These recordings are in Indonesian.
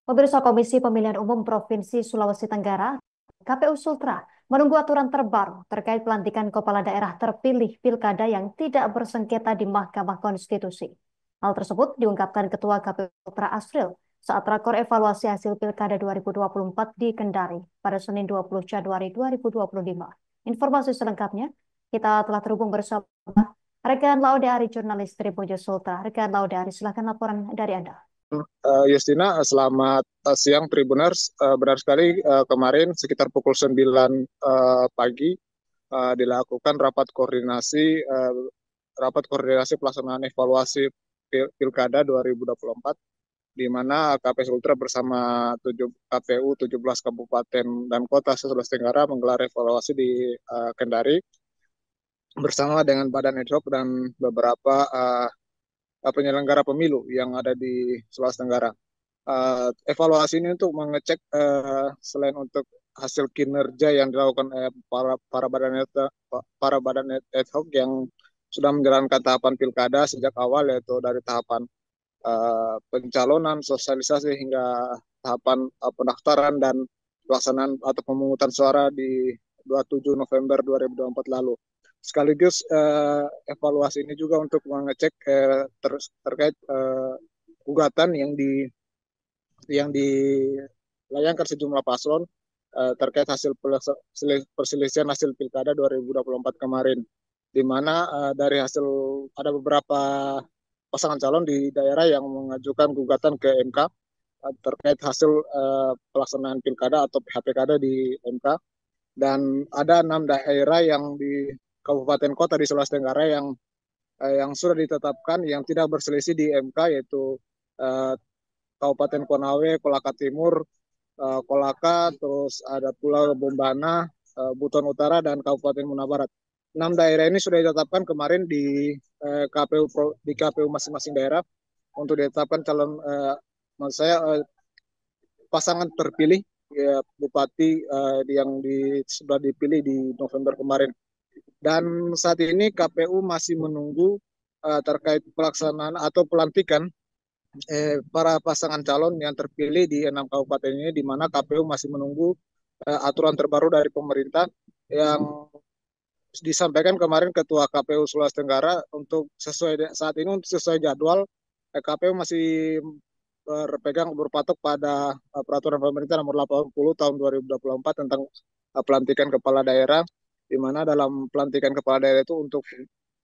Pemirsa Komisi Pemilihan Umum Provinsi Sulawesi Tenggara, KPU Sultra, menunggu aturan terbaru terkait pelantikan kepala daerah terpilih pilkada yang tidak bersengketa di Mahkamah Konstitusi. Hal tersebut diungkapkan Ketua KPU Sultra Asril saat rakor evaluasi hasil pilkada 2024 di Kendari pada Senin 20 Januari 2025. Informasi selengkapnya, kita telah terhubung bersama rekan Laude Ari, jurnalis Tribun Sultra. Rekan Laude Ari, silakan laporan dari Anda. Justina, selamat siang Tribuners. Benar sekali, kemarin sekitar pukul 9 pagi dilakukan rapat koordinasi pelaksanaan evaluasi Pilkada 2024, di mana KPU Sultra bersama KPU 17 Kabupaten dan Kota se-Sulawesi Tenggara menggelar evaluasi di Kendari bersama dengan Badan Ad hoc dan beberapa penyelenggara pemilu yang ada di Sulawesi Tenggara. Evaluasi ini untuk mengecek selain untuk hasil kinerja yang dilakukan para badan ad hoc yang sudah menjalankan tahapan pilkada sejak awal, yaitu dari tahapan pencalonan, sosialisasi hingga tahapan pendaftaran dan pelaksanaan atau pemungutan suara di 27 November 2024 lalu. Sekaligus evaluasi ini juga untuk mengecek terkait gugatan yang dilayangkan sejumlah paslon terkait hasil perselisihan hasil pilkada 2024 kemarin, di mana dari hasil ada beberapa pasangan calon di daerah yang mengajukan gugatan ke MK terkait hasil pelaksanaan pilkada atau PHPKada di MK, dan ada 6 daerah yang di kabupaten kota di Sulawesi Tenggara yang sudah ditetapkan yang tidak berselisih di MK, yaitu Kabupaten Konawe, Kolaka Timur, Kolaka, terus ada Pulau Bombana, Buton Utara, dan Kabupaten Muna Barat. 6 daerah ini sudah ditetapkan kemarin di KPU masing-masing daerah untuk ditetapkan calon pasangan terpilih ya, bupati yang sudah dipilih di November kemarin. Dan saat ini KPU masih menunggu terkait pelaksanaan atau pelantikan para pasangan calon yang terpilih di 6 kabupaten ini, di mana KPU masih menunggu aturan terbaru dari pemerintah yang disampaikan kemarin Ketua KPU Sulawesi Tenggara untuk saat ini untuk sesuai jadwal. KPU masih berpatok pada peraturan pemerintah nomor 80 tahun 2024 tentang pelantikan kepala daerah, di mana dalam pelantikan kepala daerah itu untuk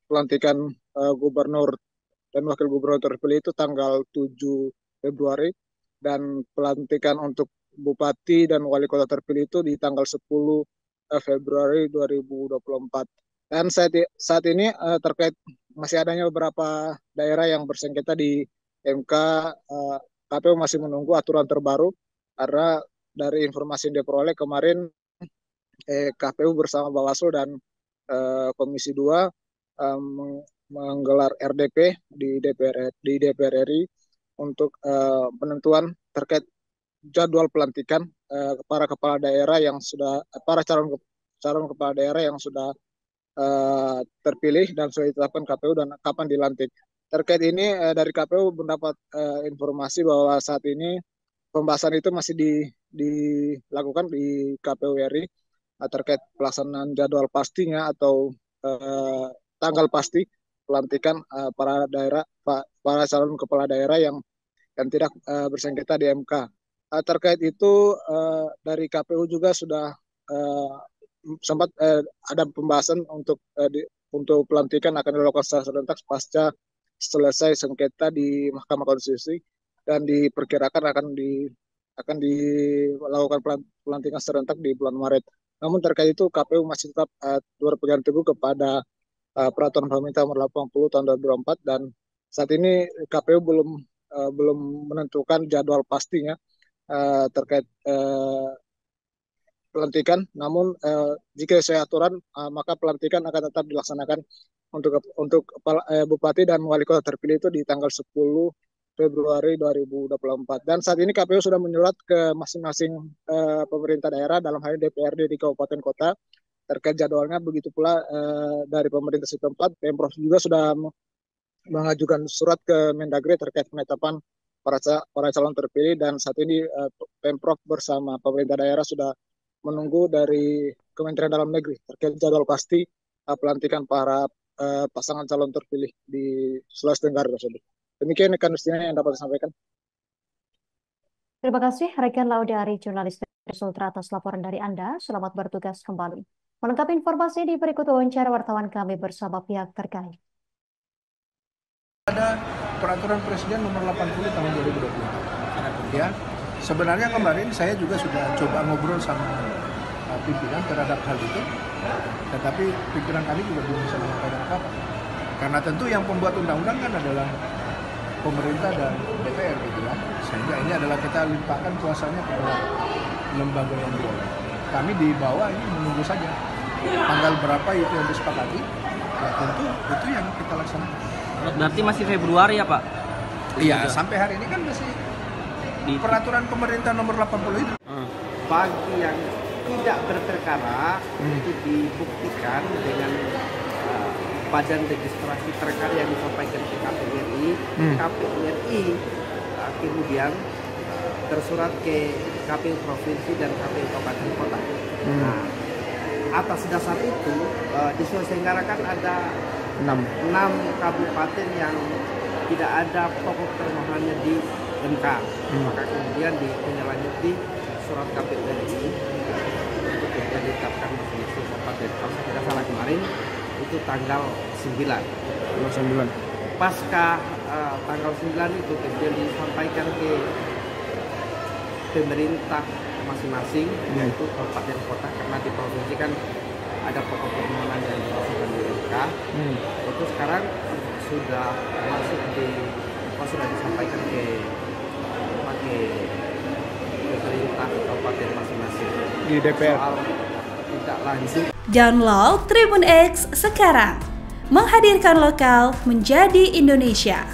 pelantikan gubernur dan wakil gubernur terpilih itu tanggal 7 Februari, dan pelantikan untuk bupati dan wali kota terpilih itu di tanggal 10 Februari 2024. Dan saat ini terkait masih adanya beberapa daerah yang bersengketa di MK, KPU masih menunggu aturan terbaru karena dari informasi yang diperoleh kemarin KPU bersama Bawaslu dan Komisi 2 menggelar RDP di DPR RI untuk penentuan terkait jadwal pelantikan para kepala daerah yang sudah para calon kepala daerah yang sudah terpilih dan sudah ditetapkan KPU dan kapan dilantik. Terkait ini dari KPU mendapat informasi bahwa saat ini pembahasan itu masih dilakukan di KPU RI terkait pelaksanaan jadwal pastinya atau tanggal pasti pelantikan para calon kepala daerah yang tidak bersengketa di MK. Terkait itu dari KPU juga sudah sempat ada pembahasan untuk pelantikan akan dilakukan secara serentak pasca selesai sengketa di Mahkamah Konstitusi, dan diperkirakan akan dilakukan pelantikan serentak di bulan Maret. Namun terkait itu KPU masih tetap berpegang teguh kepada peraturan pemerintah nomor 80 tahun 2024, dan saat ini KPU belum menentukan jadwal pastinya terkait pelantikan. Namun jika sesuai aturan maka pelantikan akan tetap dilaksanakan untuk bupati dan wali kota terpilih itu di tanggal 10 Februari 2024. Dan saat ini KPU sudah menyurat ke masing-masing pemerintah daerah, dalam hal ini DPRD di kabupaten kota, terkait jadwalnya. Begitu pula dari pemerintah setempat, Pemprov juga sudah mengajukan surat ke Mendagri terkait penetapan para calon terpilih, dan saat ini Pemprov bersama pemerintah daerah sudah menunggu dari Kementerian Dalam Negeri terkait jadwal pasti pelantikan para pasangan calon terpilih di Sulawesi Tenggara tersebut. Demikian rekan Justina yang dapat disampaikan. Terima kasih rekan Laudiari, jurnalis dari Sultra atas laporan dari Anda. Selamat bertugas kembali. Melengkapi informasi di berikut wawancara wartawan kami bersama pihak terkait. Ada peraturan Presiden nomor 80 tahun 2020. Ya, sebenarnya kemarin saya juga sudah coba ngobrol sama pimpinan terhadap hal itu, tetapi pimpinan kami juga belum bisa menyampaikan apa-apa. Karena tentu yang pembuat undang-undang kan adalah pemerintah dan DPR gitu ya. Sehingga ini adalah kita limpahkan kuasanya kepada lembaga yang boleh. Kami di bawah ini menunggu saja tanggal berapa itu yang disepakati. Ya tentu itu yang kita laksanakan. Berarti masih Februari ya Pak? Iya, sampai hari ini kan masih di peraturan pemerintah nomor 80 itu. Bagi yang tidak berperkara itu dibuktikan dengan badan registrasi perkara yang disampaikan ke KPU RI. KPU RI kemudian tersurat ke KPU Provinsi dan KPU Kabupaten Kota. Nah, atas dasar itu di Sulawesi Tenggara kan ada 6 kabupaten yang tidak ada pokok permohonannya di MK. Maka kemudian ditindaklanjuti surat KPU RI untuk yang ditetapkan masing-masing kabupaten. Kalau saya tidak salah kemarin itu tanggal 9. Pasca tanggal 9 itu kemudian disampaikan ke pemerintah masing-masing, yaitu kabupaten kota, karena di provinsi kan ada pokok permohonan yang dimasukkan di MK. Itu sekarang sudah masuk sudah disampaikan ke pemerintah kabupaten masing-masing Di DPR. soal tidak lanjut. Download Tribun X sekarang, menghadirkan lokal menjadi Indonesia.